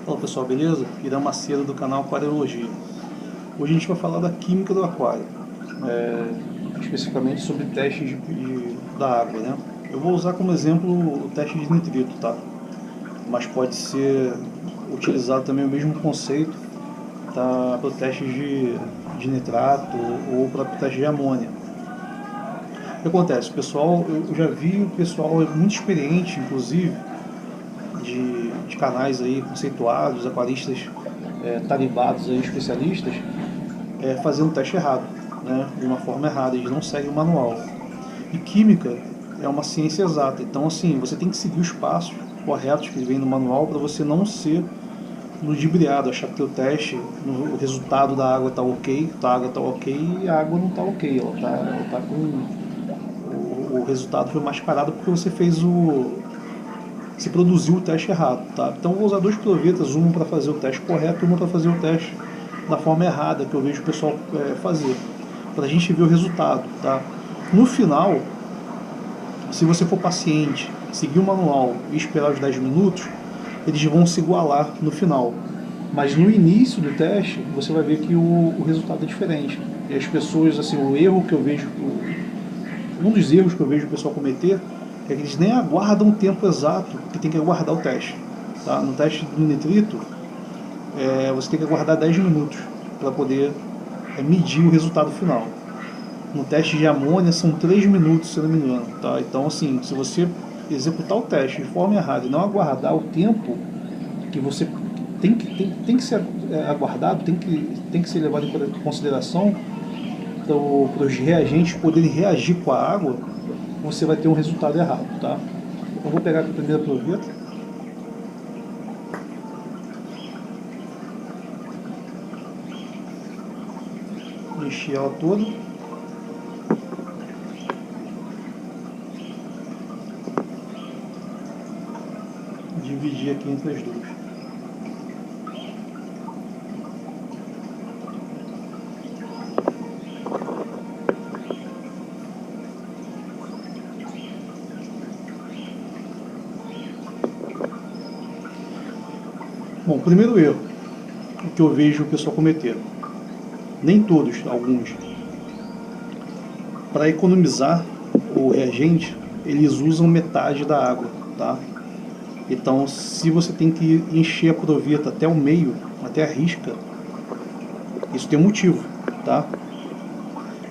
Fala pessoal, beleza? Irã Macedo do canal Aquariologia. Hoje a gente vai falar da química do aquário, especificamente sobre testes da água, né? Eu vou usar como exemplo o teste de nitrito, tá? Mas pode ser utilizado também o mesmo conceito para o teste de nitrato ou para o teste de amônia. O que acontece? O pessoal, eu já vi o pessoal muito experiente, inclusive, de canais aí conceituados, aquaristas tarimbados aí, especialistas, fazendo o teste errado, né? De uma forma errada, eles não seguem o manual. E química é uma ciência exata, então assim, você tem que seguir os passos corretos que vem no manual para você não ser ludibriado, achar que o teste, o resultado da água está ok, a água está ok e a água não está ok, ela tá com o resultado foi mascarado porque você se produziu o teste errado, tá? Então eu vou usar dois provetas, uma para fazer o teste correto e uma para fazer o teste da forma errada que eu vejo o pessoal fazer, para a gente ver o resultado, tá? No final, se você for paciente, seguir o manual e esperar os 10 minutos, eles vão se igualar no final. Mas no início do teste, você vai ver que o resultado é diferente. E as pessoas, assim, o erro que eu vejo, um dos erros que eu vejo o pessoal cometer é que eles nem aguardam o tempo exato que tem que aguardar o teste. Tá? No teste do nitrito, você tem que aguardar 10 minutos para poder medir o resultado final. No teste de amônia são 3 minutos, se eu não me engano. Tá? Então, assim, se você executar o teste de forma errada e não aguardar o tempo que você tem que ser aguardado, tem que ser levado em consideração para os reagentes poderem reagir com a água, você vai ter um resultado errado, tá? Eu vou pegar aqui a primeira proveta. Encher ela toda. Dividir aqui entre as duas. Bom, primeiro erro que eu vejo o pessoal cometer, nem todos, alguns, para economizar o reagente, eles usam metade da água, tá? Então, se você tem que encher a proveta até o meio, até a risca, isso tem um motivo, tá?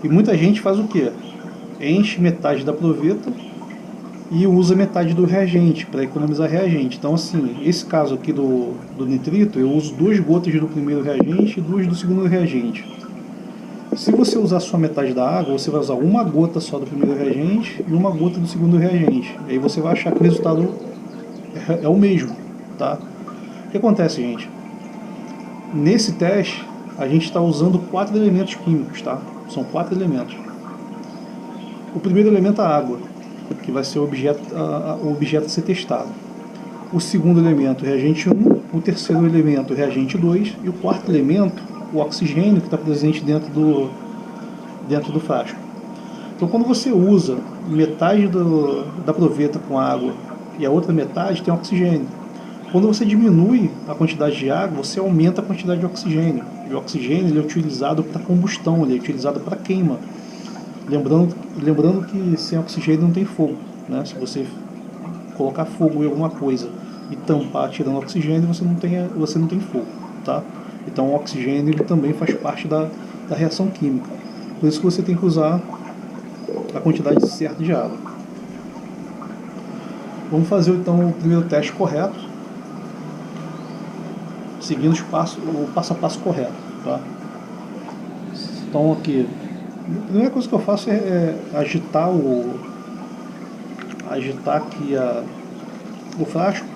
E muita gente faz o quê? Enche metade da proveta e usa metade do reagente, para economizar reagente. Então, assim, esse caso aqui do nitrito, eu uso 2 gotas do primeiro reagente e 2 do segundo reagente. Se você usar só metade da água, você vai usar uma gota só do primeiro reagente e uma gota do segundo reagente. E aí você vai achar que o resultado é o mesmo, tá? O que acontece, gente? Nesse teste, a gente está usando 4 elementos químicos, tá? São 4 elementos. O primeiro elemento é a água, que vai ser o objeto a ser testado. O segundo elemento, reagente 1, o terceiro elemento, reagente 2, e o quarto elemento, o oxigênio, que está presente dentro do frasco. Então, quando você usa metade da proveta com água e a outra metade tem oxigênio, quando você diminui a quantidade de água, você aumenta a quantidade de oxigênio. E o oxigênio ele é utilizado para combustão, ele é utilizado para queima. Lembrando que sem oxigênio não tem fogo, né? Se você colocar fogo em alguma coisa e tampar tirando oxigênio, você não tem fogo, tá? Então o oxigênio ele também faz parte da reação química. Por isso que você tem que usar a quantidade certa de água. Vamos fazer então o primeiro teste correto, seguindo o passo a passo correto, tá? Então aqui, a primeira coisa que eu faço é agitar aqui o frasco,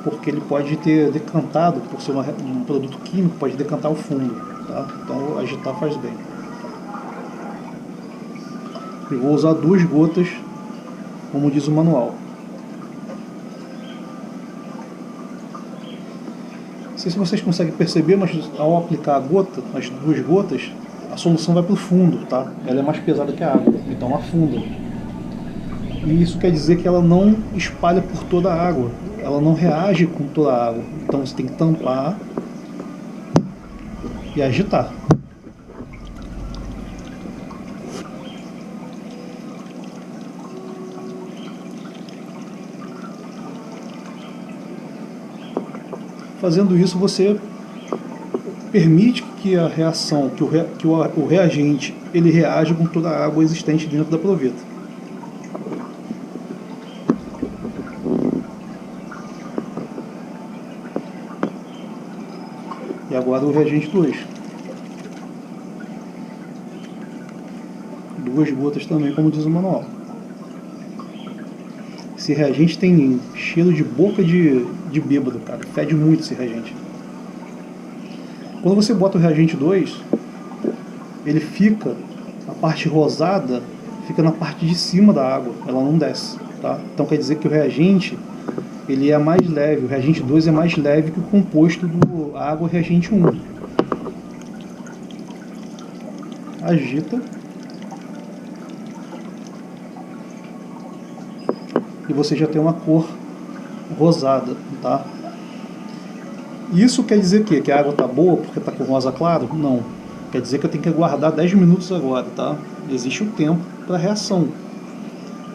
porque ele pode ter decantado, por ser um produto químico, pode decantar o fundo, tá? Então agitar faz bem. Eu vou usar 2 gotas, como diz o manual. Não sei se vocês conseguem perceber, mas ao aplicar as 2 gotas, a solução vai para o fundo, tá? Ela é mais pesada que a água, então afunda. E isso quer dizer que ela não espalha por toda a água, ela não reage com toda a água. Então você tem que tampar e agitar. Fazendo isso, você permite que a reação, que o reagente, ele reage com toda a água existente dentro da proveta. E agora o reagente 2. 2 gotas também, como diz o manual. Esse reagente tem cheiro de boca de bêbado, cara. Fede muito esse reagente. Quando você bota o reagente 2, ele fica, a parte rosada fica na parte de cima da água, ela não desce, tá? Então quer dizer que o reagente, ele é mais leve, o reagente 2 é mais leve que o composto do água reagente 1. Agita. E você já tem uma cor rosada, tá? Isso quer dizer que a água está boa porque está com rosa claro? Não. Quer dizer que eu tenho que aguardar 10 minutos agora, tá? Existe o tempo para reação.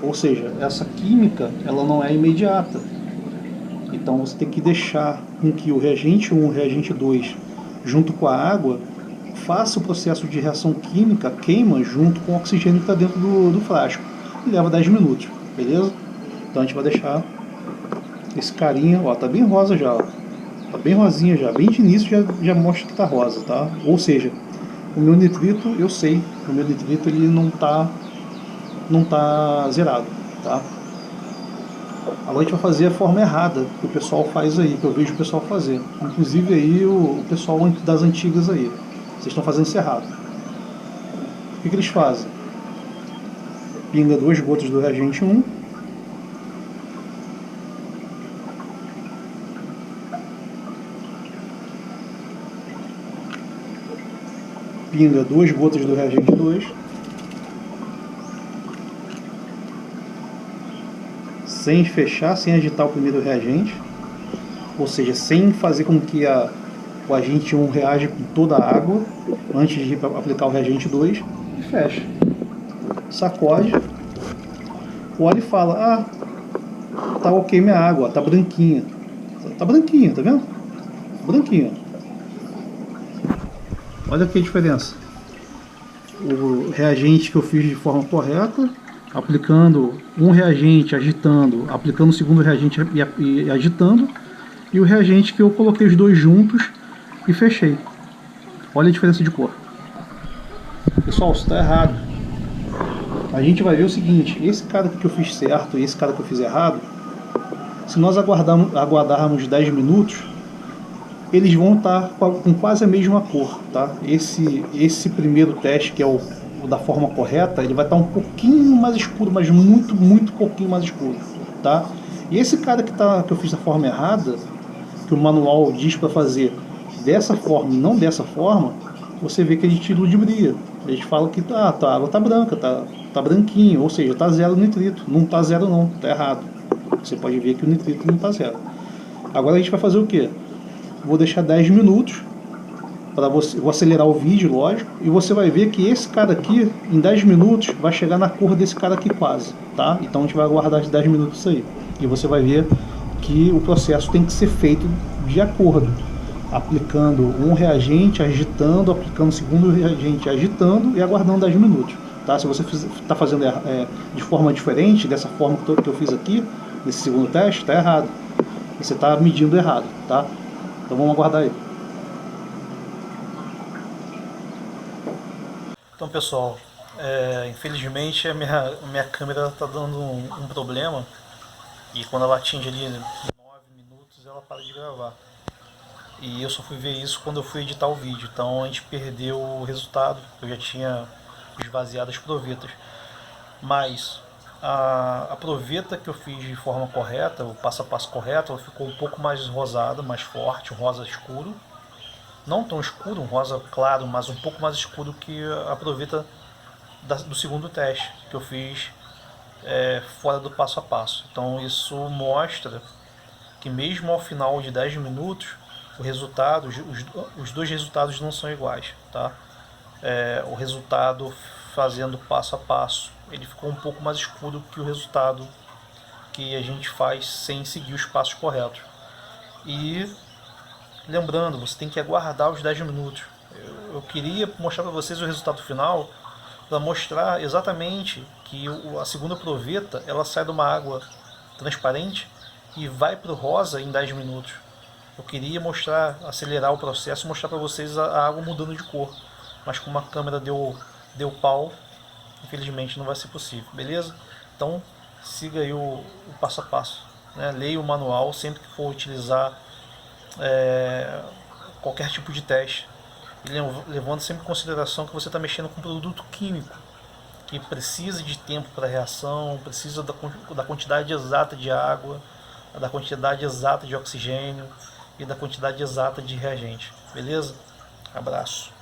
Ou seja, essa química, ela não é imediata. Então você tem que deixar com que o reagente 1 e o reagente 2, junto com a água, faça o processo de reação química, queima junto com o oxigênio que está dentro do frasco. E leva 10 minutos, beleza? Então a gente vai deixar esse carinha, ó, tá bem rosa já, ó. Tá bem rosinha já, bem de início já mostra que tá rosa, tá? Ou seja, o meu nitrito, eu sei, o meu nitrito ele não tá zerado, tá? Agora a gente vai fazer a forma errada que o pessoal faz aí, que eu vejo o pessoal fazer. Inclusive aí o pessoal das antigas aí. Vocês estão fazendo isso errado. O que eles fazem? Pinga 2 gotas do reagente 1. Pinga 2 gotas do reagente 2. Sem fechar, sem agitar o primeiro reagente. Ou seja, sem fazer com que o agente 1 reaja com toda a água antes de aplicar o reagente 2. E fecha. Sacode. Olha e fala, tá ok minha água, tá branquinha. Tá branquinha, tá vendo? Branquinha. Olha aqui a diferença. O reagente que eu fiz de forma correta, aplicando um reagente, agitando, aplicando o segundo reagente e agitando, e o reagente que eu coloquei os dois juntos e fechei. Olha a diferença de cor. Pessoal, isso está errado. A gente vai ver o seguinte, esse cara que eu fiz certo e esse cara que eu fiz errado, se nós aguardarmos 10 minutos, eles vão estar com quase a mesma cor, tá? Esse primeiro teste, que é o da forma correta, ele vai estar um pouquinho mais escuro, mas muito, muito pouquinho mais escuro, tá? E esse cara que eu fiz da forma errada, que o manual diz para fazer dessa forma e não dessa forma, você vê que ele te ludibria. A gente fala que a água tá branca, tá branquinho, ou seja, tá zero nitrito. Não tá zero não, tá errado. Você pode ver que o nitrito não tá zero. Agora a gente vai fazer o quê? Vou deixar 10 minutos para você, vou acelerar o vídeo, lógico, e você vai ver que esse cara aqui, em 10 minutos, vai chegar na cor desse cara aqui quase, tá? Então a gente vai aguardar de 10 minutos isso aí. E você vai ver que o processo tem que ser feito de acordo, aplicando um reagente, agitando, aplicando o segundo reagente, agitando e aguardando 10 minutos, tá? Se você está fazendo de forma diferente, dessa forma que eu fiz aqui, nesse segundo teste, está errado. Você está medindo errado, tá? Então vamos aguardar aí. Então pessoal, infelizmente a minha câmera está dando um problema e quando ela atinge ali 9 minutos ela para de gravar. E eu só fui ver isso quando eu fui editar o vídeo, então a gente perdeu o resultado, eu já tinha esvaziado as provetas. Mas a proveta que eu fiz de forma correta, o passo a passo correto, ela ficou um pouco mais rosada, mais forte, um rosa escuro. Não tão escuro, um rosa claro, mas um pouco mais escuro que a proveta do segundo teste que eu fiz fora do passo a passo. Então isso mostra que mesmo ao final de 10 minutos, o resultado, os dois resultados não são iguais, tá? O resultado fazendo passo a passo, ele ficou um pouco mais escuro que o resultado que a gente faz sem seguir os passos corretos. E lembrando, você tem que aguardar os 10 minutos. Eu queria mostrar para vocês o resultado final, para mostrar exatamente que a segunda proveta ela sai de uma água transparente e vai para o rosa em 10 minutos. Eu queria mostrar, acelerar o processo, mostrar para vocês a água mudando de cor, mas como a câmera deu pau, infelizmente não vai ser possível, beleza? Então siga aí o passo a passo, né? Leia o manual sempre que for utilizar qualquer tipo de teste, e levando sempre em consideração que você está mexendo com um produto químico que precisa de tempo para reação, precisa da quantidade exata de água, da quantidade exata de oxigênio e da quantidade exata de reagente. Beleza? Abraço.